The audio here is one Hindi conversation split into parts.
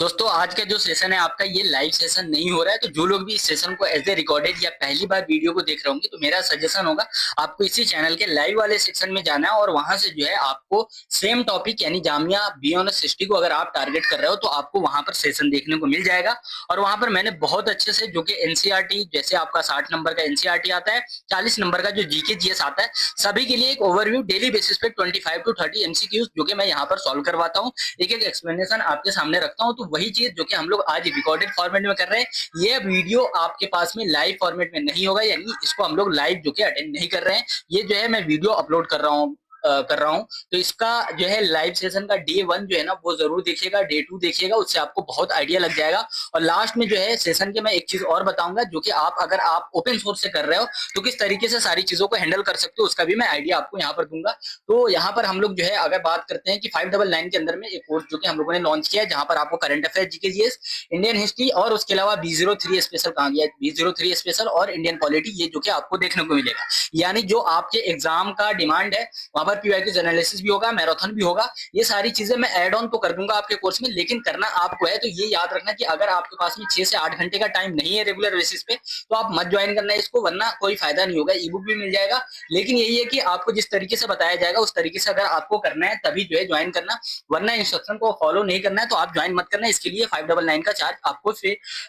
दोस्तों आज का जो सेशन है आपका ये लाइव सेशन नहीं हो रहा है। तो जो लोग भी इस सेशन को एज ए रिकॉर्डेड या पहली बार वीडियो को देख रहे होंगे तो मेरा सजेशन होगा आपको इसी चैनल के लाइव वाले सेक्शन में जाना है और वहां से जो है आपको सेम टॉपिक यानी जामिया बियॉन्ड हिस्ट्री को अगर आप टारगेट कर रहे हो तो आपको वहां पर सेशन देखने को मिल जाएगा। और वहां पर मैंने बहुत अच्छे से जो कि एनसीईआरटी जैसे आपका 60 नंबर का एनसीईआरटी आता है, 40 नंबर का जो जीके जीएस आता है, सभी के लिए एक ओवरव्यू डेली बेसिस पे 25 to 30 एमसीक्यूज जो कि मैं यहाँ पर सॉल्व करवाता हूँ, एक एक एक्सप्लेनेशन आपके सामने रखता हूँ। तो वही चीज जो कि हम लोग आज रिकॉर्डेड फॉर्मेट में कर रहे हैं ये वीडियो आपके पास में लाइव फॉर्मेट में नहीं होगा, यानी इसको हम लोग लाइव जो कि अटेंड नहीं कर रहे हैं। ये जो है मैं वीडियो अपलोड कर रहा हूँ। तो इसका जो है लाइव सेशन का डे 1 जो है ना वो जरूर देखिएगा, डे 2 देखिएगा, उससे आपको बहुत आइडिया लग जाएगा। और लास्ट में जो है सेशन के मैं एक चीज और बताऊंगा जो कि आप अगर आप ओपन सोर्स से कर रहे हो तो किस तरीके से सारी चीजों को हैंडल कर सकते हो उसका भी मैं आइडिया आपको यहाँ पर दूंगा। तो यहाँ पर हम लोग जो है अगर बात करते हैं कि 599 के अंदर में एक कोर्स जो कि हम लोगों ने लॉन्च किया है जहां पर आपको current affair GK GS, Indian history और उसके अलावा B03 स्पेशल कहा गया है, B03 स्पेशल और इंडियन पॉलिटी, ये जो कि आपको देखने को मिलेगा। यानी जो आपके एग्जाम का डिमांड है वहां पर पीवाईक्यू एनालिसिस भी होगा, मैराथन भी होगा। ये सारी चीजें मैं एड ऑन तो कर दूंगा आपके कोर्स में, लेकिन करना आपको है। तो ये याद रखना कि अगर आपके पास में 6 से 8 घंटे का टाइम नहीं है रेगुलर बेसिस पे तो आप मत ज्वाइन करना है इसको, वरना कोई फायदा नहीं होगा। ई बुक भी मिल जाएगा, लेकिन यही है कि आपको जिस तरीके से बताया जाएगा उस तरीके से अगर आपको करना है तभी जो है ज्वाइन करना, वरना इंस्ट्रक्शन को फॉलो नहीं करना है तो आप ज्वाइन मत करना। इसके लिए 599 का चार्ज आपको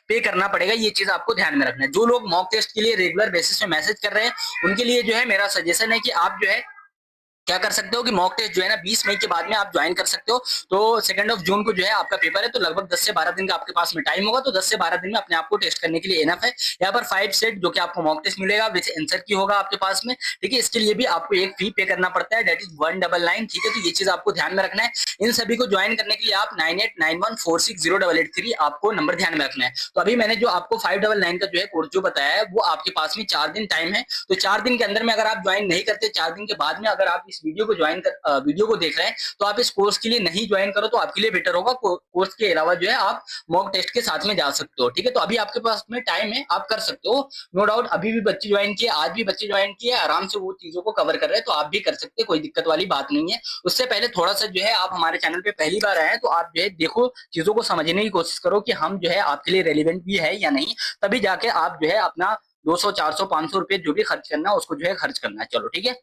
पे करना पड़ेगा। ये चीज आपको ध्यान में रखना है। जो लोग मॉक टेस्ट के लिए रेगुलर बेसिस पे मैसेज कर रहे हैं उनके लिए जो है मेरा सजेशन है कि आप जो है क्या कर सकते हो कि मॉक टेस्ट जो है ना 20 मई के बाद में आप ज्वाइन कर सकते हो। तो 2 जून को जो है आपका पेपर है, तो लगभग 10 से 12 दिन का आपके पास में टाइम होगा। तो 10 से 12 दिन में अपने आप को टेस्ट करने के लिए इनफ है। यहाँ पर 5 सेट जो कि आपको मॉक टेस्ट मिलेगा विद आंसर की होगा आपके पास में, ठीक है। इसके लिए भी आपको एक फी पे करना पड़ता है, दैट इज 199, ठीक है। तो ये चीज आपको ध्यान में रखना है। इन सभी को ज्वाइन करने के लिए आप 9891460883 आपको नंबर ध्यान में रखना है। तो अभी मैंने जो आपको 599 का जो है कोर्स जो बताया है वो आपके पास में 4 दिन टाइम है। तो 4 दिन के अंदर में अगर आप ज्वाइन नहीं करते, 4 दिन के बाद में अगर आप इस वीडियो को देख रहे हैं तो आप इस कोर्स के लिए नहीं ज्वाइन करो तो आपके लिए बेटर होगा। कोर्स के अलावा जो है आप मॉक टेस्ट के साथ में जा सकते हो, ठीक है। तो अभी आपके पास में टाइम है, आप कर सकते हो, नो डाउट। अभी भी बच्चे ज्वाइन किए, आज भी बच्चे ज्वाइन किए, आराम से वो चीजों को कवर कर रहे हैं, तो आप भी कर सकते हैं, कोई दिक्कत वाली बात नहीं है। उससे पहले थोड़ा सा जो है आप हमारे चैनल पे पहली बार आए हैं तो आप जो है देखो, चीजों को समझने की कोशिश करो कि हम जो है आपके लिए रेलिवेंट भी है या नहीं, तभी जाके आप जो है अपना 200 400 500 रुपए जो भी खर्च करना है उसको जो है खर्च करना है। चलो ठीक है,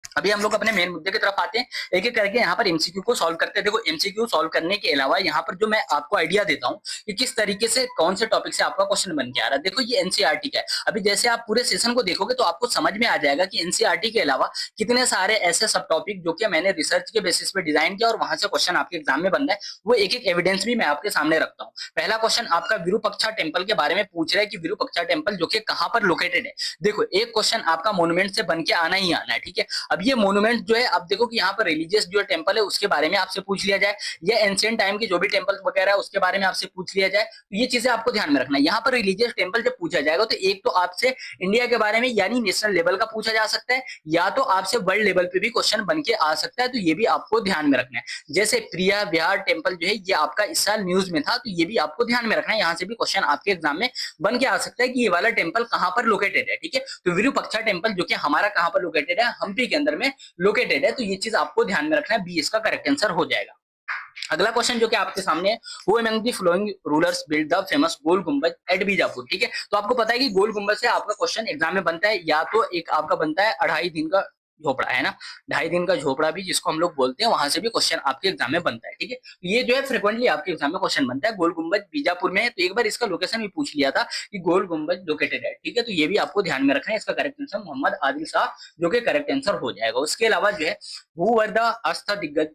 अभी हम लोग अपने मेन मुद्दे की तरफ आते हैं, एक एक करके यहाँ पर एमसीक्यू को सॉल्व करते हैं। देखो एमसीक्यू सॉल्व करने के अलावा यहाँ पर जो मैं आपको आइडिया देता हूँ कि किस तरीके से कौन से टॉपिक से आपका क्वेश्चन बन के आ रहा है। देखो ये एनसीईआरटी का है। अभी जैसे आप पूरे सेशन को देखोगे तो आपको समझ में आ जाएगा कि एनसीईआरटी के अलावा कितने सारे ऐसे सब टॉपिक जो कि मैंने रिसर्च के बेसिस पे डिजाइन किया और वहां से क्वेश्चन आपके एग्जाम में बन रहा है, वो एक एक एविडेंस भी मैं आपके सामने रखता हूँ। पहला क्वेश्चन आपका विरूपाक्षा टेम्पल के बारे में पूछ रहा है कि विरूपाक्षा टेम्पल जो कि कहाँ पर लोकेटेड है। देखो एक क्वेश्चन आपका मोन्यूमेंट से बन के आना ही आना है, ठीक है। अब ये मोन्यूमेंट जो है, अब देखो कि यहाँ पर रिलीजियस जो टेम्पल है उसके बारे में आपसे पूछ लिया जाए, या एंशिएंट टाइम के जो भी टेम्पल वगैरह है उसके बारे में आपसे पूछ लिया जाए, तो ये चीजें आपको ध्यान में रखना है। यहाँ पर रिलीजियस टेम्पल जब पूछा जाएगा तो एक तो आपसे इंडिया के बारे में यानी नेशनल लेवल का पूछा जा सकता है, या तो आपसे वर्ल्ड लेवल पे भी क्वेश्चन बन के आ सकता है। तो ये भी आपको ध्यान में रखना है। जैसे प्रिया विहार टेम्पल जो है ये आपका इस साल न्यूज में था, तो ये भी आपको ध्यान में रखना है। यहाँ से भी क्वेश्चन आपके एग्जाम में बन के आ सकता है कि ये वाला टेम्पल कहाँ पर लोकेटेड है, ठीक है। तो विरूपाक्षा टेम्पल जो कि हमारा कहाँ पर लोकेटेड है, हम्पी के अंदर में लोकेटेड है। तो ये चीज आपको ध्यान में रखना है, बी इसका करेक्ट आंसर हो जाएगा। अगला क्वेश्चन जो कि आपके सामने है, वो among the following rulers build the famous Gol Gumbaz at Bijapur, ठीक है। तो आपको पता है कि गोल गुंबज से आपका क्वेश्चन एग्जाम में बनता है, या तो एक आपका बनता है 2.5 दिन का झोपड़ा, है ना, 2.5 दिन का झोपड़ा भी जिसको हम लोग बोलते हैं, वहां से भी क्वेश्चन आपके एग्जाम में बनता है, ठीक है। तो ये जो है फ्रिक्वेंटली आपके एग्जाम में क्वेश्चन बनता है। गोल गुंबज बीजापुर में है, तो एक बार इसका लोकेशन भी पूछ लिया था कि गोल गुंबज लोकेटेड है, ठीक है। तो ये भी आपको ध्यान में रखना है। इसका करेक्ट आंसर मोहम्मद आदिल शाह जो कि करेक्ट आंसर हो जाएगा। उसके अलावा जो है हु वर द आस्था दिग्गज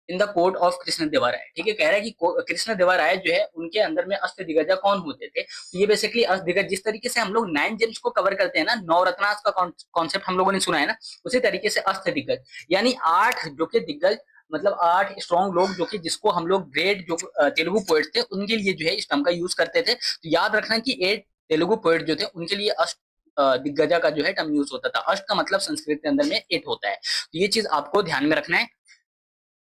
in the court of Krishna Devaraya, ठीक है। कह रहा है कि कृष्ण देवराय जो है उनके अंदर में अष्ट दिग्गज कौन होते थे। तो ये बेसिकली अष्ट दिग्गज, जिस तरीके से हम लोग 9 जेम्स को कवर करते हैं ना, नवरत्नास का कॉन्सेप्ट हम लोगों ने सुना है ना, उसी तरीके से अष्ट दिग्गज यानी 8 जो कि दिग्गज, मतलब 8 स्ट्रॉन्ग लोग जो कि जिसको हम लोग ग्रेट जो तेलुगु पोएट थे उनके लिए जो है इस टर्म का यूज करते थे। तो याद रखना कि 8 तेलुगु पोएट जो थे उनके लिए अष्ट दिग्गजा का जो है टर्म यूज होता था। अष्ट का मतलब संस्कृत के अंदर में 8 होता है। तो ये चीज आपको ध्यान में रखना है।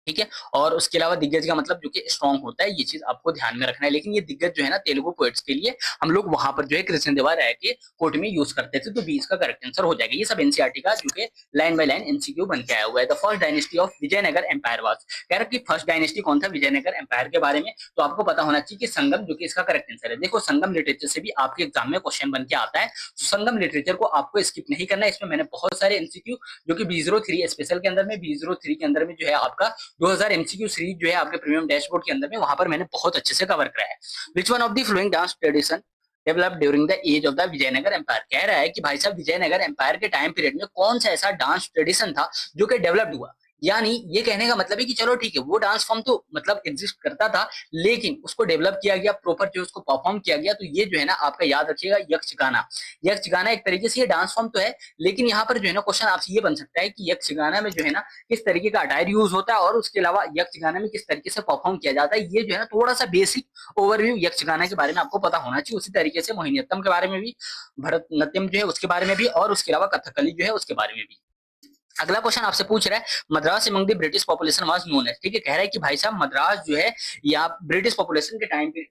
ठीक है। और उसके अलावा दिग्गज का मतलब जो कि स्ट्रॉन्ग होता है, ये चीज आपको ध्यान में रखना है। लेकिन ये दिग्गज जो है ना तेलुगु पोएट्स के लिए हम लोग वहां पर जो है कृष्ण देवा राय के कोर्ट में यूज करते थे, तो बी इसका करेक्ट आंसर हो जाएगा। ये सब एनसीईआरटी का जो कि लाइन बाय लाइन एमसीक्यू बन के आया हुआ है। The first dynasty of Vijayanagar empire was, कह रहा कि फर्स्ट डायनेस्टी कौन था विजयनगर एम्पायर के बारे में, तो आपको पता होना चाहिए कि संगम जो कि इसका करेक्ट आंसर है। देखो संगम लिटरेचर से भी आपके एग्जाम में क्वेश्चन बन के आता है, तो संगम लिटरेचर को आपको स्किप नहीं करना है। इसमें मैंने बहुत सारे एमसीक्यू जो कि B03 स्पेशल के अंदर में, B03 के अंदर में जो है आपका 2000 एमसीक्यू सीरीज जो है आपके प्रीमियम डैशबोर्ड के अंदर में, वहां पर मैंने बहुत अच्छे से कवर कराया है। Which one of the flowing dance tradition develop during the age of the Vijayanagar empire, कह रहा है कि भाई साहब विजयनगर एम्पायर के टाइम पीरियड में कौन सा ऐसा डांस ट्रेडिशन था जो कि डेवलप्ड हुआ। यानी ये कहने का मतलब है कि चलो ठीक है वो डांस फॉर्म तो मतलब एग्जिस्ट करता था, लेकिन उसको डेवलप किया गया, प्रॉपर जो उसको परफॉर्म किया गया, तो ये जो है ना आपका याद रखिएगा यक्षगाना। यक्षगाना एक तरीके से ये डांस फॉर्म तो है, लेकिन यहाँ पर जो है ना क्वेश्चन आपसे ये बन सकता है कि यक्षगाना में जो है ना किस तरीके का अटायर यूज होता है, और उसके अलावा यक्षगाना में किस तरीके से परफॉर्म किया जाता है। ये जो है ना थोड़ा सा बेसिक ओवरव्यू यक्षगाना के बारे में आपको पता होना चाहिए। उसी तरीके से मोहिनीअट्टम के बारे में भी, भरतनाट्यम जो है उसके बारे में भी, और उसके अलावा कथकली जो है उसके बारे में भी। अगला क्वेश्चन आपसे पूछ रहा है Madras among the British population was known as, ठीक है, कह रहा है कि भाई साहब मद्रास जो है या ब्रिटिश पॉपुलेशन के टाइम पे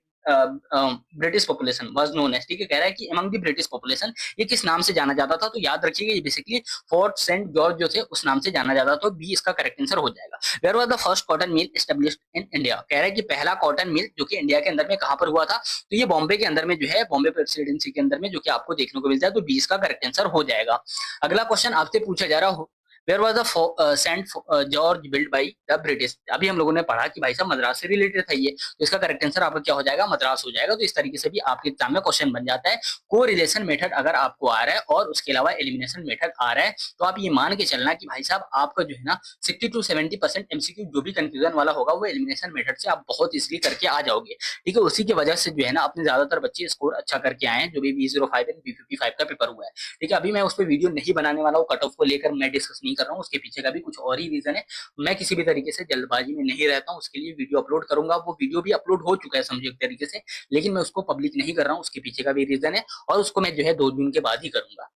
British population was known as, ठीक है, कह रहा है कि एमंग द ब्रिटिश पॉपुलेशन ये किस नाम से जाना जाता था, तो याद रखिएगा ये बेसिकली फोर्ट सेंट जॉर्ज जो थे उस नाम से जाना जाता था, तो बी इसका करेक्ट आंसर हो जाएगा। Where was the first cotton mill established in India, कह रहा है कि पहला कॉटन मिल जो कि इंडिया के अंदर में कहां पर हुआ था, तो ये बॉम्बे के अंदर में जो है, बॉम्बे प्रेसिडेंसी के अंदर में, जो कि आपको देखने को मिलता है, तो बी इसका करेक्ट आंसर हो जाएगा। अगला क्वेश्चन आपसे पूछा जा रहा हो where was the Saint George build by the British, अभी हम लोगों ने पढ़ा कि भाई साहब मद्रास से रिलेटेड था ये, तो इसका करेक्ट आंसर आपका क्या हो जाएगा, मद्रास हो जाएगा। तो इस तरीके से भी आपके एग्जाम में क्वेश्चन बन जाता है। को रिलेशन मेथड अगर आपको आ रहा है और उसके अलावा एलिमिनेशन मेथड आ रहा है, तो आप ये मान के चलना कि भाई साहब आपका जो है ना 60 to 70% एमसीक्यू जो भी कंफ्यूजन वाला होगा वो एलिमिनेशन मेथड से आप बहुत इजीली करके आ जाओगे, ठीक है। उसी की वजह से जो है ना अपने ज्यादातर बच्चे स्कोर अच्छा करके आए हैं, जो भी B05 एंड B55 का पेपर हुआ है, ठीक है। अभी मैं उस पर वीडियो नहीं बनाने वाला हूँ, कट ऑफ को लेकर मैं डिस्कस नहीं कर रहा हूँ, उसके पीछे का भी कुछ और ही रीजन है। मैं किसी भी तरीके से जल्दबाजी में नहीं रहता हूँ, उसके लिए वीडियो अपलोड करूंगा, वो वीडियो भी अपलोड हो चुका है समझो एक तरीके से, लेकिन मैं उसको पब्लिक नहीं कर रहा हूँ, उसके पीछे का भी रीजन है, और उसको मैं जो है 2 जून के बाद ही करूंगा।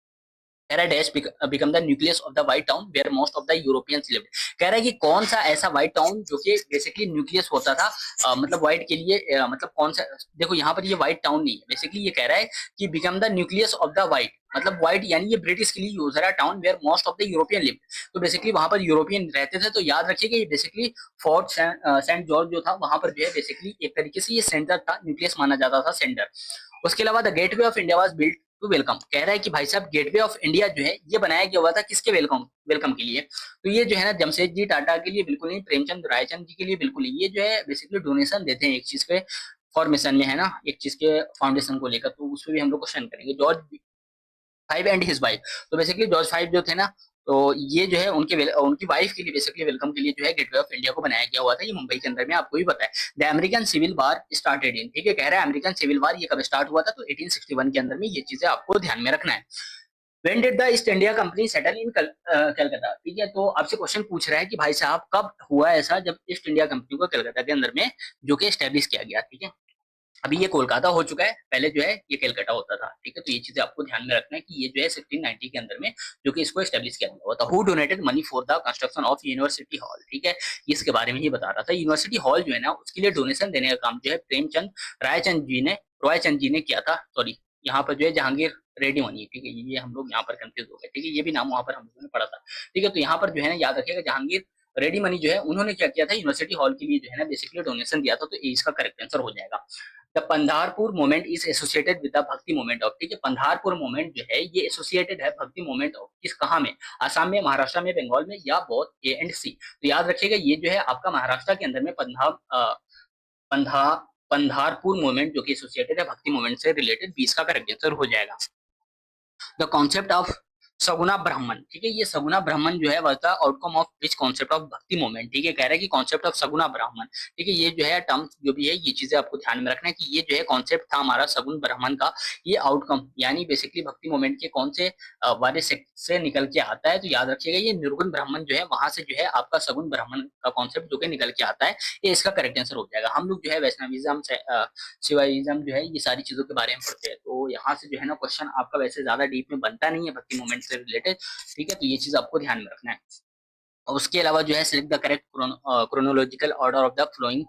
कह रहा है dash become the nucleus of the white town where most of the Europeans lived, कह रहा है कि कौन सा ऐसा व्हाइट टाउन जो कि बेसिकली न्यूक्लियस होता था, मतलब व्हाइट के लिए, मतलब कौन सा, देखो यहाँ पर ये व्हाइट टाउन नहीं है, बेसिकली ये कह रहा है कि become the nucleus of the white, मतलब व्हाइट यानी ये ब्रिटिश के लिए यूज है town where most of the European lived, तो बेसिकली वहां पर यूरोपियन रहते थे। तो याद रखिएगा ये बेसिकली फोर्ट सेंट जॉर्ज जो था वहां पर जो है बेसिकली एक तरीके से ये सेंटर था, न्यूक्लियस माना जाता था, सेंटर। उसके अलावा the gateway of India was built to welcome, कह रहा है कि भाई साहब गेटवे ऑफ इंडिया जो है ये बनाया गया हुआ था किसके वेलकम वेलकम के लिए, तो ये जो है ना जमशेदजी टाटा के लिए बिल्कुल नहीं, प्रेमचंद रायचंद जी के लिए बिल्कुल नहीं, ये जो है बेसिकली डोनेशन देते हैं एक चीज के फॉर्मेशन में, है ना, एक चीज के फाउंडेशन को लेकर, तो उस पर भी हम लोग क्वेश्चन करेंगे। George five and his wife, तो बेसिकली जॉर्ज फाइव जो थे ना, तो ये जो है उनकी वाइफ के लिए बेसिकली वेलकम के लिए जो है गेटवे ऑफ इंडिया को बनाया गया हुआ था, ये मुंबई के अंदर में, आपको भी पता है। The American civil war started in, ठीक है, कह रहा है अमेरिकन सिविल वार ये कब स्टार्ट हुआ था, तो 1861 के अंदर में, ये चीजें आपको ध्यान में रखना है। When did the east India company settle in Calcutta, ठीक है, तो आपसे क्वेश्चन पूछ रहा है कि भाई साहब कब हुआ ऐसा जब ईस्ट इंडिया कंपनी को कलकत्ता के अंदर में जो कि स्टेब्लिश किया गया, ठीक है। अभी ये कोलकाता हो चुका है, पहले जो है ये कलकत्ता होता था, ठीक है। तो ये चीजें आपको ध्यान में रखना है कि ये जो है 1690 के अंदर में जो कि इसको एस्टेब्लिश किया गया हुआ था। Who donated money for the construction of university hall, ठीक है, इसके बारे में ही बता रहा था। यूनिवर्सिटी हॉल जो है ना उसके लिए डोनेशन देने का काम जो है प्रेमचंद रायचंद जी ने किया था, सॉरी, यहाँ पर जो है जहांगीर रेड्डी मनी, ठीक है, ये हम लोग यहाँ पर कंफ्यूज हो गए, ठीक है, ये भी नाम वहां पर हम लोगों ने पढ़ा था, ठीक है। तो यहाँ पर जो है ना याद रखिएगा जहांगीर रेडी मनी जो है उन्होंने क्या किया था, यूनिवर्सिटी हॉल के लिए जो है ना बेसिकली डोनेशन दिया था, तो ये इसका करेक्ट आंसर हो जाएगा। The Pandharpur movement is associated with the bhakti movement of, ठीक है, पंधारपुर मूवमेंट जो है ये एसोसिएटेड है भक्ति मूवमेंट ऑफ, किस कहाँ में, आसाम में, महाराष्ट्र में, बंगाल में, या बोथ ए एंड सी, तो याद रखिएगा ये जो है आपका महाराष्ट्र के अंदर में पंधा पंधारपुर मूवमेंट जो कि एसोसिएटेड है भक्ति मूवमेंट से रिलेटेड, 20 का करेक्ट आंसर हो जाएगा। द कॉन्सेप्ट ऑफ सगुना ब्राह्मण, ठीक है, ये सगुना ब्राह्मण जो है was the outcome of which concept of भक्ति मूवमेंट, ठीक है, कह रहा है कि कॉन्सेप्ट ऑफ सगुना ब्राह्मण, ठीक है, ये जो है टर्म्स जो भी है ये चीजें आपको ध्यान में रखना है कि ये जो है कॉन्सेप्ट था हमारा सगुन ब्राह्मण का, ये आउटकम यानी बेसिकली भक्ति मूवमेंट के कौन से वाले सेक्ट से निकल के आता है, तो याद रखिएगा ये निर्गुण ब्राह्मण जो है वहां से जो है आपका सगुन ब्राह्मण का कॉन्सेप्ट जो कि निकल के आता है, ये इसका करेक्ट आंसर हो जाएगा। हम लोग जो है वैष्णविज्म शिवाइज्म जो है ये सारी चीजों के बारे में पढ़ते हैं, तो यहाँ से जो है ना क्वेश्चन आपका वैसे ज्यादा डीप में बनता नहीं है भक्ति मूवमेंट से रिलेटेड, ठीक है, तो ये चीज आपको ध्यान में रखना है। और उसके अलावा जो है select the correct chronological order of the flowing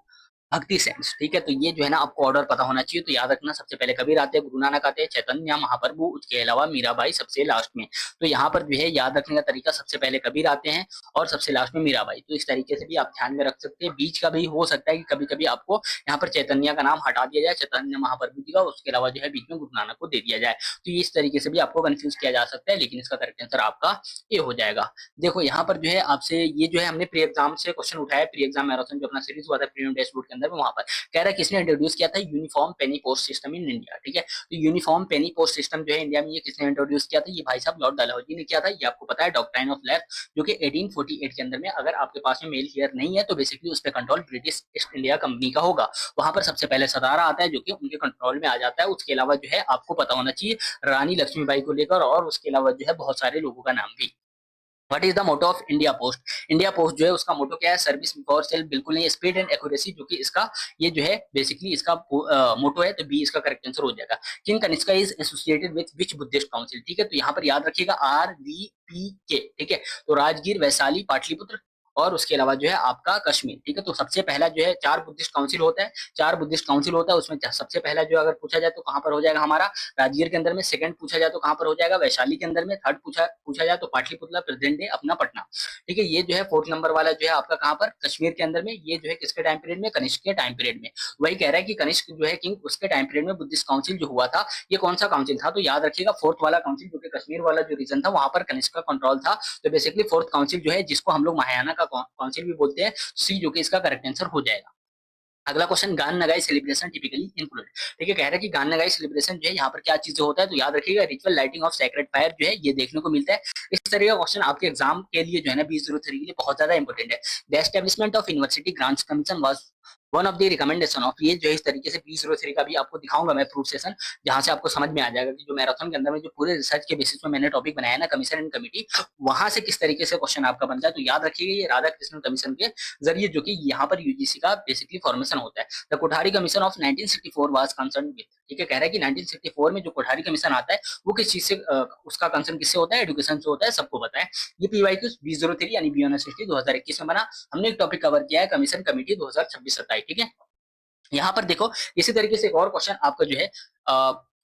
भक्ति सेंस। ठीक है, तो ये जो है ना आपको ऑर्डर पता होना चाहिए। तो याद रखना, सबसे पहले कबीर आते हैं, गुरु नानक आते हैं, चैतन्य महाप्रभु, उसके अलावा मीराबाई सबसे लास्ट में। तो यहाँ पर जो है याद रखने का तरीका, सबसे पहले कबीर आते हैं और सबसे लास्ट में मीराबाई। तो इस तरीके से भी आप ध्यान में रख सकते हैं। बीच का भी हो सकता है कि कभी कभी आपको यहाँ पर चैतन्य का नाम हटा दिया जाए, चैतन्य महाप्रभु जी का, उसके अलावा जो है बीच में गुरु नानक को दे दिया जाए। तो इस तरीके से भी आपको कंफ्यूज किया जा सकता है, लेकिन इसका करेक्ट आंसर आपका ये हो जाएगा। देखो यहाँ पर जो है आपसे ये जो है हमने प्री एग्जाम से क्वेश्चन उठाया, प्री एग्जाम मैराथन जो अपना सीरीज हुआ था प्रीमियम डैशबोर्ड के अंदर में, वहां पर कह रहा है किसने इंट्रोड्यूस किया था uniform Penney post system in India. ठीक है, तो यूनिफॉर्म पेनी पोस्ट सिस्टम जो है इंडिया में, ये किसने इंट्रोड्यूस किया था? ये भाई साहब लॉर्ड डलहौजी ने किया था। ये आपको पता है, डॉक्ट्राइन ऑफ लैब, जो कि 1848 के अंदर में, अगर आपके पास में मेल हियर नहीं है तो बेसिकली उस पर control British east India company का होगा। वहां पर सबसे पहले सतारा आता है जो कि उनके कंट्रोल में आ जाता है। उसके अलावा जो है आपको पता होना चाहिए रानी लक्ष्मीबाई को लेकर, और उसके अलावा जो है बहुत सारे लोगों का नाम भी। What is the motto of India post? India post जो है उसका मोटो क्या है? सर्विस बिफोर सेल, बिल्कुल नहीं, स्पीड एंड एक्यूरेसी, जो कि इसका ये जो है बेसिकली इसका मोटो है। तो बी इसका करेक्ट आंसर हो जाएगा। King Kanishka is associated with which Buddhist council? ठीक है, तो यहाँ पर याद रखिएगा RVPK। ठीक है, तो राजगीर, वैशाली, पाटलिपुत्र और उसके अलावा जो है आपका कश्मीर। ठीक है, तो सबसे पहला जो है 4 बुद्धिस्ट काउंसिल होता है, 4 बुद्धिस्ट काउंसिल होता है, उसमें सबसे पहला जो अगर पूछा जाए तो कहां पर हो जाएगा हमारा? राजगीर के अंदर में। सेकंड पूछा जाए तो कहां पर हो जाएगा? वैशाली के अंदर में। थर्ड पूछा जाए तो पाटलिपुत्र, प्रेजेंट डे अपना पटना। ठीक है, ये जो है फोर्थ नंबर वाला जो है आपका कहां पर? कश्मीर के अंदर में। ये जो है किसके टाइम पीरियड में? कनिष्क के टाइम पीरियड में। वही कह रहा है कि कनिष्क जो है किंग, उसके टाइम पीरियड में बुद्धिस्ट काउंसिल जो हुआ था, ये कौन सा काउंसिल था? तो याद रखिएगा फोर्थ वाला काउंसिल, जो कि कश्मीर वाला जो रीजन था वहां पर कनिष्क का कंट्रोल था। तो बेसिकली फोर्थ काउंसिल जो है, जिसको हम लोग महायाना का काउंसिल भी बोलते हैं, सी जो कि इसका करेक्ट आंसर हो जाएगा। अगला क्वेश्चन, गान नगाई सेलिब्रेशन टिपिकली इंक्लूड। ठीक है, कह रहा है कि गान नगाई सेलिब्रेशन जो है यहाँ पर क्या चीजें होता है? तो याद रखिएगा ritual lighting of sacred fire जो है ये देखने को मिलता है। इस तरह का क्वेश्चन आपके एग्जाम के लिए जो है ना 2003 के लिए बहुत ज्यादा इंपॉर्टेंट है। The establishment of university grants commission was one of the recommendation of, ये जो है इस तरीके से 2003 का भी आपको दिखाऊंगा मैं प्रूफ सेशन, जहां से आपको समझ में आ जाएगा कि जो मैराथन के अंदर में जो पूरे रिसर्च के बेसिस में मैंने टॉपिक बनाया ना, कमीशन एंड कमिटी, वहां से किस तरीके से क्वेश्चन आपका बनता है। तो याद रखिएगा ये राधा कृष्ण कमीशन के जरिए जो कि यहाँ पर यूजीसी का बेसिकली फॉर्मेशन होता है। The Kothari commission of 1964 was concern with. ठीक है, कह रहा है कि 1964 में जो कोठारी कमीशन आता है वो किस चीज से उसका कंसर्न किससे होता है? एजुकेशन से होता है, सबको पता है। ये पीवाईक्यू 2003 यानी बी ऑनर्स हिस्ट्री 2021 में बना। हमने एक टॉपिक कवर किया है कमीशन कमेटी 2026-27। ठीक है, यहाँ पर देखो इसी तरीके से एक और क्वेश्चन आपका जो है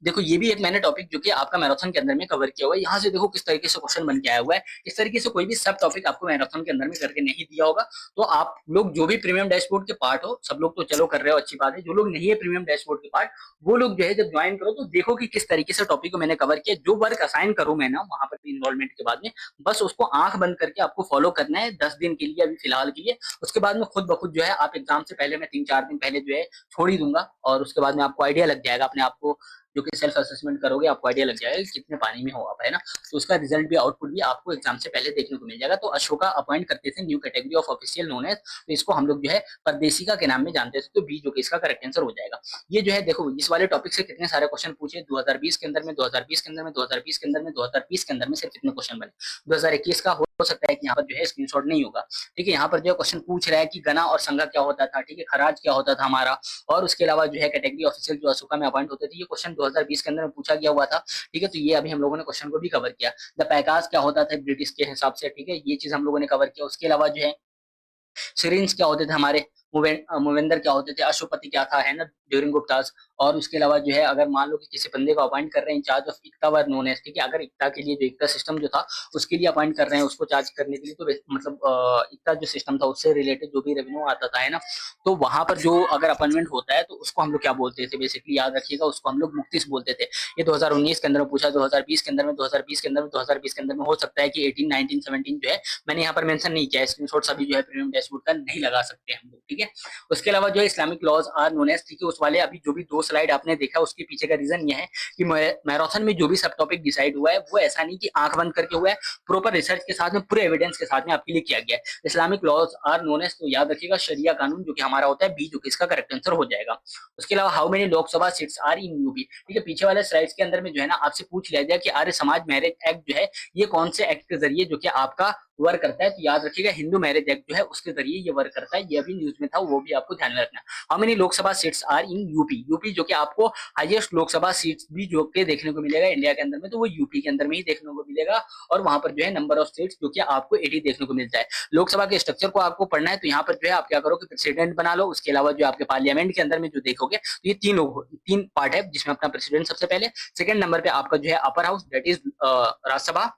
देखो ये भी एक मैंने टॉपिक जो कि आपका मैराथन के अंदर में कवर किया हुआ है। यहाँ से देखो किस तरीके से क्वेश्चन बन के आया हुआ है। इस तरीके से कोई भी सब टॉपिक आपको मैराथन के अंदर में करके नहीं दिया होगा। तो आप लोग जो भी प्रीमियम डैशबोर्ड के पार्ट हो, सब लोग तो चलो कर रहे हो, अच्छी बात है। जो लोग नहीं है प्रीमियम डैशबोर्ड के पार्ट, वो लोग जो है जब ज्वाइन करो तो देखो कि किस तरीके से टॉपिक को मैंने कवर किया। जो वर्क असाइन करूँ मैं ना वहां पर इन्वॉल्वमेंट के बाद में, बस उसको आंख बंद करके आपको फॉलो करना है 10 दिन के लिए, अभी फिलहाल के लिए। उसके बाद में खुद ब खुद जो है आप एग्जाम से पहले, मैं 3-4 दिन पहले जो है छोड़ ही दूंगा, और उसके बाद में आपको आइडिया लग जाएगा अपने आप को, जो कि सेल्फ असेसमेंट करोगे आपको आइडिया लग जाएगा कि कितने पानी में हो आप, है ना। तो उसका रिजल्ट भी, आउटपुट भी आपको एग्जाम से पहले देखने को मिल जाएगा। तो अशोका अपॉइंट करते थे new category of official known as, तो इसको हम लोग जो है परदेशिका के नाम में जानते थे। तो बी जो कि इसका करेक्ट आंसर हो जाएगा। ये जो है देखो इस वाले टॉपिक से कितने सारे क्वेश्चन पूछे 2020 के अंदर में, 2020 के अंदर में, 2020 के अंदर में, 2030 के अंदर में सिर्फ कितने क्वेश्चन बने। 2021 का हो सकता है कि यहाँ पर जो है स्क्रीनशॉट नहीं होगा। ठीक है, यहाँ पर जो क्वेश्चन पूछ रहा है कि गना और संघा क्या होता था। ठीक है, खराज क्या होता था हमारा, और उसके अलावा जो है कैटेगरी ऑफिशियल जो अशोका में अपॉइंट होते थे, ये क्वेश्चन 2020 के अंदर में पूछा गया हुआ था। ठीक है, तो ये अभी हम लोगों ने क्वेश्चन को भी कवर किया। द पैकाज क्या होता था ब्रिटिश के हिसाब से। ठीक है, ये चीज हम लोगों ने कवर किया। उसके अलावा जो है सिरिंज क्या होते थे हमारे, मूवेंदर क्या होते थे, अशुपति क्या था, है ना, ड्यूरिंग गुप्ताज। और उसके अलावा जो है अगर मान लो कि किसी बंदे को अपॉइंट कर रहे हैं incharge of iqta were known as. ठीक है, अगर इक्ता के लिए जो इक्ता सिस्टम जो था उसके लिए अपॉइंट कर रहे हैं उसको चार्ज करने के लिए, तो मतलब इक्ता जो सिस्टम था उससे रिलेटेड जो भी रेवेन्यू आता था, है ना, तो वहां पर जो अगर अपॉइंटमेंट होता है तो उसको हम लोग क्या बोलते थे? बेसिकली याद रखिएगा, उसको हम लोग मुक्तिस बोलते थे। ये 2019 के अंदर में पूछा, 2020 के अंदर में, 2020 के अंदर में, 2020 के अंदर में हो सकता है कि 18, 19, 17 जो है मैंने यहाँ पर मेंशन नहीं किया। स्क्रीनशॉट सभी जो है प्रीमियम डैशबोर्ड का नहीं लगा सकते हम लोग। ठीक है, उसके अलावा जो है Islamic laws are known as. ठीक है, उस वाले अभी जो भी 2 स्लाइड आपने देखा उसके पीछे का रीजन ये है कि मैराथन में जो भी सब टॉपिक डिसाइड हुआ है वो ऐसा नहीं कि आंख बंद करके हुआ है, प्रॉपर रिसर्च के साथ में, पूरे एविडेंस के साथ में आपके लिए किया गया है। Islamic laws are known as, तो याद रखिएगा शरिया कानून जो कि हमारा होता है बी, जो कि इसका करेक्ट आंसर हो जाएगा। उसके अलावा how many Lok Sabha seats are in UP. ठीक है, पीछे वाले स्लाइड्स के अंदर में जो है ना आपसे पूछ लिया जाए कि आर्य समाज मैरिज एक्ट जो है ये कौन से एक्ट के जरिए जो कि आपका वर्क करता है। तो याद रखिएगा हिंदू मैरिज एक्ट जो है उसके जरिए ये वर्क करता है। ये अभी न्यूज में था, वो भी आपको ध्यान में रखना है। How many Lok Sabha seats are in UP? UP जो कि आपको हाईएस्ट लोकसभा सीट्स भी जो कि देखने को मिलेगा इंडिया के अंदर में, तो वो यूपी के अंदर में ही देखने को मिलेगा। और वहां पर जो है नंबर ऑफ सीट्स जो कि आपको 80 देखने को मिलता है। लोकसभा के स्ट्रक्चर को आपको पढ़ना है, तो यहाँ पर जो है आप क्या करो कि प्रेसिडेंट बना लो। उसके अलावा जो आपके पार्लियामेंट के अंदर में जो देखोगे तो ये तीन पार्ट है, जिसमें अपना प्रेसिडेंट सबसे पहले, सेकंड नंबर पे आपका जो है upper house that is Rajya Sabha,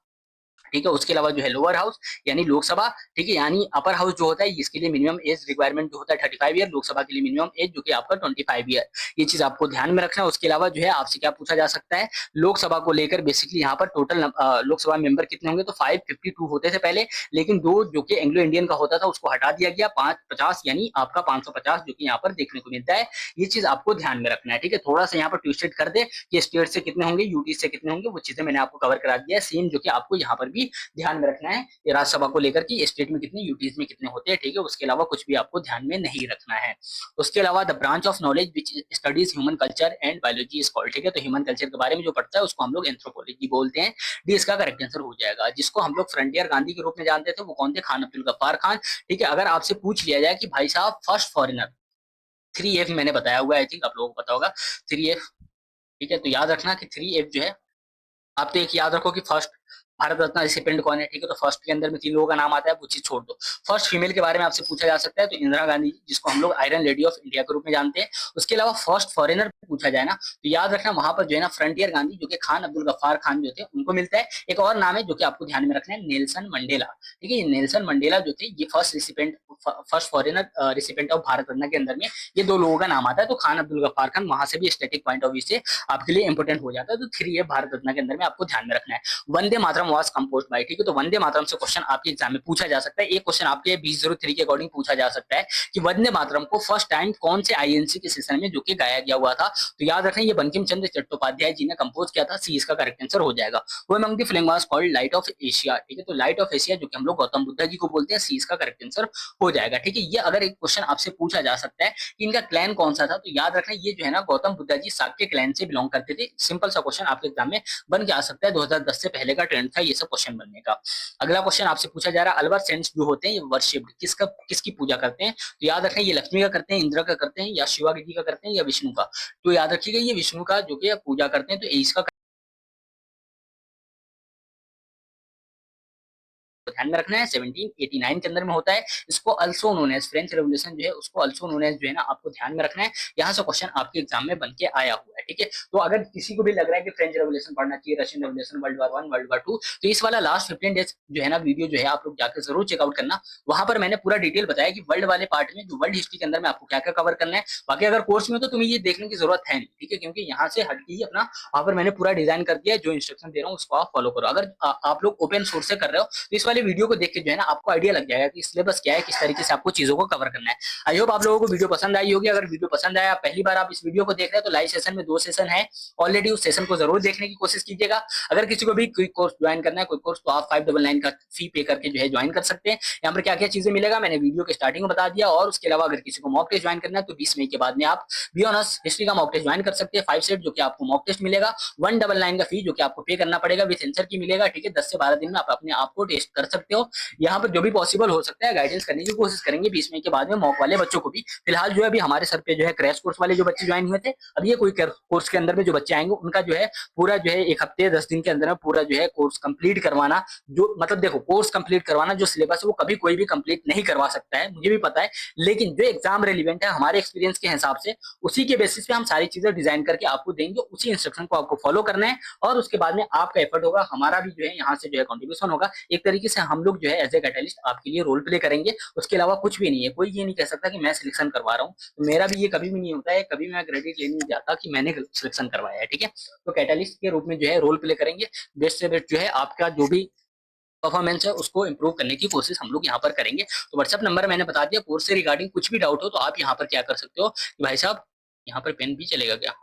ठीक है। उसके अलावा जो है लोअर हाउस यानी लोकसभा, ठीक है। यानी अपर हाउस जो होता है इसके लिए मिनिमम एज रिक्वायरमेंट जो होता है 35 ईयर, लोकसभा के लिए मिनिमम एज जो कि आपका 25 ईयर। ये चीज आपको ध्यान में रखना है। उसके अलावा जो है आपसे क्या पूछा जा सकता है लोकसभा को लेकर, बेसिकली यहाँ पर टोटल लोकसभा मेंबर कितने होंगे, तो 552 होते थे पहले, लेकिन दो जो कि एंग्लो इंडियन का होता था उसको हटा दिया गया, 550 यानी आपका 550 जो कि यहाँ पर देखने को मिलता है। ये चीज आपको ध्यान में रखना है, ठीक है। थोड़ा सा यहाँ पर ट्विस्टेड कर दे कि स्टेट से कितने होंगे, यूटी से कितने होंगे, वो चीजें मैंने आपको कवर करा दिया है। सेम जो कि आपको यहाँ पर भी ध्यान में रखना है ये राज्यसभा को लेकर कि स्टेट में कितने, यूटीज में कितने होते हैं, ठीक है। उसके अलावा कुछ भी आपको ध्यान में नहीं रखना है। उसके अलावा the branch of knowledge which studies human culture and biology is called, ठीक है। तो ह्यूमन कल्चर के बारे में जो पढ़ता है उसको हम लोग एंथ्रोपोलॉजी बोलते हैं। डी इसका करेक्ट आंसर हो जाएगा। जिसको हम लोग फ्रंटियर गांधी के रूप में जानते थे वो कौन थे, खान अब्दुल गफ्फार खान, ठीक है। अगर आपसे पूछ लिया जाए कि भाई साहब फर्स्ट फॉरेनर, 3F मैंने बताया हुआ है, आई थिंक आप लोगों को पता होगा 3F, ठीक है। तो याद रखना कि 3F जो है, आप तो एक याद रखो कि फर्स्ट भारत रत्न रिसिपेंट कौन है, ठीक है। तो फर्स्ट के अंदर में 3 लोगों का नाम आता है, वो चीज छोड़ दो। फर्स्ट फीमेल के बारे में आपसे पूछा जा सकता है, तो इंदिरा गांधी जिसको हम लोग आयरन लेडी ऑफ इंडिया के रूप में जानते हैं। उसके अलावा फर्स्ट फॉरेनर पूछा जाए ना, तो याद रखना वहां पर जो है ना फ्रंटियर गांधी जो कि खान अब्दुल गफ्फार खान जो थे उनको मिलता है। एक और नाम है जो कि आपको ध्यान में रखना है, नेल्सन मंडेला, ठीक है। नेल्सन मंडेला जो थे ये first foreigner recipient of Bharat Ratna के अंदर में ये 2 लोगों का नाम आता है। तो खान अब्दुल गफ्फार खान वहां से भी स्टैटिक पॉइंट ऑफ व्यू से आपके लिए इंपोर्टेंट हो जाता है। तो 3 भारत रत्न के अंदर में आपको ध्यान में रखना है। Vande Mataram was composed bye, ठीक है। तो वंदे मातरम से क्वेश्चन आपके एग्जाम में पूछा जा सकता है। एक क्वेश्चन आपके 2003 के अकॉर्डिंग पूछा जा सकता है कि वंदे मातरम को फर्स्ट टाइम कौन से आईएनसी के सेशन में जो कि गाया गया हुआ था। तो याद रखें ये बंकिम चंद्र चट्टोपाध्याय जी ने कंपोज किया था। सी इसका करेक्ट आंसर हो जाएगा। वो among the film was called light of Asia, ठीक है। तो लाइट ऑफ एशिया जो कि हम लोग गौतम बुद्ध जी को बोलते हैं, सी इसका करेक्ट आंसर हो जाएगा, ठीक है। ये अगर एक क्वेश्चन आपसे पूछा जा सकता है कि इनका क्लैन कौन सा था, तो याद रखना ये जो है ना गौतम बुद्ध जी शाक्य क्लैन से बिलोंग करते थे। सिंपल सा क्वेश्चन आपके एग्जाम में बन के आ सकता है। 2010 से पहले का ट्रेंड था ये सब क्वेश्चन बनने का। अगला क्वेश्चन आपसे पूछा जा रहा है अल्बर सेंट्स जो होते हैं ये वर्शिप्ड किसकी पूजा करते हैं। तो याद रखें ये लक्ष्मी का करते हैं, इंद्र का करते हैं, या शिवा जी का करते हैं, या विष्णु का। तो याद रखिएगा ये विष्णु का जो कि पूजा करते हैं। तो इसका ध्यान में रखना है 1789 के अंदर में होता है। इसको also known as French revolution जो है उसको अल्सो नोन एज जो है ना आपको ध्यान में रखना है। यहाँ से क्वेश्चन आपके एग्जाम में बन के आया हुआ है, ठीक है। तो अगर किसी को भी लग रहा है कि फ्रेंच रेवोल्यूशन पढ़ना चाहिए, Russian revolution, world war 1, world war 2, तो इस वाला लास्ट 15 डेज जो है ना वीडियो जो है आप लोग जाकर जरूर चेकआउट करना। वहां पर मैंने पूरा डिटेल बताया कि वर्ल्ड वाले पार्ट में जो वर्ल्ड हिस्ट्री के अंदर में आपको क्या क्या कवर करना है। बाकी अगर कोर्स में तो तुम्हें ये देखने की जरूरत है नहीं, ठीक है, क्योंकि यहाँ से हटके ही अपना वहां पर मैंने पूरा डिजाइन कर दिया है। जो इंस्ट्रक्शन दे रहा हूँ उसको आप फॉलो करो। अगर आप लोग ओपन सोर्स से कर रहे हो तो इस वाले वीडियो को देख के जो है ना आपको आइडिया लग जाएगा कि सिलेबस क्या है, किस तरीके से आपको चीजों को कवर करना है। आई होप आप लोगों को वीडियो पसंद आई होगी। अगर वीडियो पसंद आया, पहली बार आप इस वीडियो को देख रहे हैं, तो लाइव सेशन में 2 सेशन है ऑलरेडी, उस सेशन को जरूर देखने की कोशिश कीजिएगा। अगर किसी को भी कोई कोर्स ज्वाइन करना है, कोई कोर्स, तो आप 599 का फी पे करके जो है ज्वाइन कर सकते हैं। यहाँ पर क्या क्या चीजें मिलेगा मैंने वीडियो के स्टार्टिंग में बता दिया। और उसके अलावा अगर किसी को मॉक टेस्ट ज्वाइन करना है तो 20 मई के बाद में आप बी ऑनर्स हिस्ट्री का मॉक टेस्ट ज्वाइन कर सकते हैं। 5 सेट जो कि आपको मॉक टेस्ट मिलेगा, 199 का फी जो कि आपको पे करना पड़ेगा, विथ आंसर की मिलेगा, ठीक है। 10 से 12 दिन में आप अपने आप को टेस्ट कर सकते हो। यहाँ पर जो भी पॉसिबल हो सकता है गाइडेंस करने की कोशिश करेंगे 20 मई के बाद में मॉक वाले बच्चों को भी। फिलहाल जो है अभी हमारे सर पे जो है क्रैश कोर्स वाले जो बच्चे ज्वाइन हुए थे, अब ये कोई कोर्स के अंदर में जो बच्चे आएंगे उनका जो है पूरा जो है 1 हफ्ते 10 दिन के अंदर में पूरा जो है कोर्स कंप्लीट करवाना। जो मतलब देखो कोर्स कंप्लीट करवाना जो सिलेबस है वो कभी कोई भी कंप्लीट नहीं करवा सकता है, मुझे भी पता है। लेकिन जो एग्जाम रेलिवेंट है हमारे एक्सपीरियंस के हिसाब से, उसी के बेसिस पे हम सारी चीजें डिजाइन करके आपको देंगे। उसी इंस्ट्रक्शन को आपको फॉलो करना है और उसके बाद में आपका एफर्ट होगा, हमारा भी जो है यहाँ से जो है कंट्रीब्यूशन होगा। एक तरीके से हम लोग जो है एज ए कैटलिस्ट आपके लिए रोल प्ले करेंगे। उसके अलावा कुछ भी नहीं है। कोई ये नहीं कह सकता कि मैं सिलेक्शन करवा रहा हूँ, तो मेरा भी ये कभी भी नहीं होता है, कभी मैं क्रेडिट लेने नहीं जाता कि मैंने सिलेक्शन करवाया है, ठीक है। तो कैटलिस्ट के रूप में जो है रोल प्ले करेंगे। बेस्ट से बेस्ट जो है आपका जो भी परफॉर्मेंस है उसको इंप्रूव करने की कोशिश हम लोग यहाँ पर करेंगे। तो व्हाट्सएप नंबर मैंने बता दिया। कोर्स से रिगार्डिंग कुछ भी डाउट हो तो आप यहाँ पर क्या कर सकते हो कि भाई साहब, यहाँ पर पेन भी चलेगा क्या,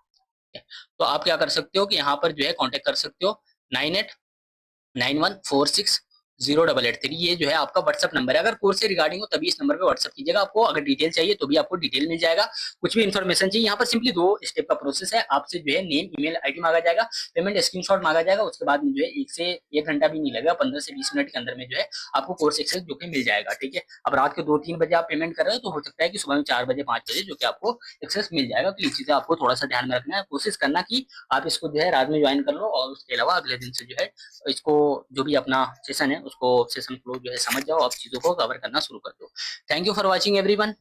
तो आप क्या कर सकते हो कि यहाँ पर जो है कांटेक्ट कर सकते हो 989146 0883 ये जो है आपका व्हाट्सअप नंबर है। अगर कोर्स से रिगार्डिंग हो तभी इस नंबर पे व्हाट्सअप कीजिएगा। आपको अगर डिटेल चाहिए तो भी आपको डिटेल मिल जाएगा। कुछ भी इन्फॉर्मेशन चाहिए, यहाँ पर सिंपली 2 स्टेप का प्रोसेस है। आपसे जो है नेम, ईमेल आईडी मांगा जाएगा, पेमेंट स्क्रीनशॉट मांगा जाएगा। उसके बाद में जो है 1 से 1 घंटा भी नहीं लगेगा, 15 से 20 मिनट के अंदर में जो है आपको कोर्स एक्सेस जो कि मिल जाएगा। ठीक है, अब रात के 2-3 बजे आप पेमेंट कर रहे हो तो हो सकता है कि सुबह में 4 बजे 5 बजे जो कि आपको एक्सेस मिल जाएगा। तो ये चीजें आपको थोड़ा सा ध्यान में रखना है। कोशिश करना कि आप इसको जो है रात में ज्वाइन कर लो, और उसके अलावा अगले दिन से जो है इसको जो भी अपना सेशन है उसको सेशन फ्लो जो है समझ जाओ, आप चीजों को कवर करना शुरू कर दो। Thank you for watching everyone.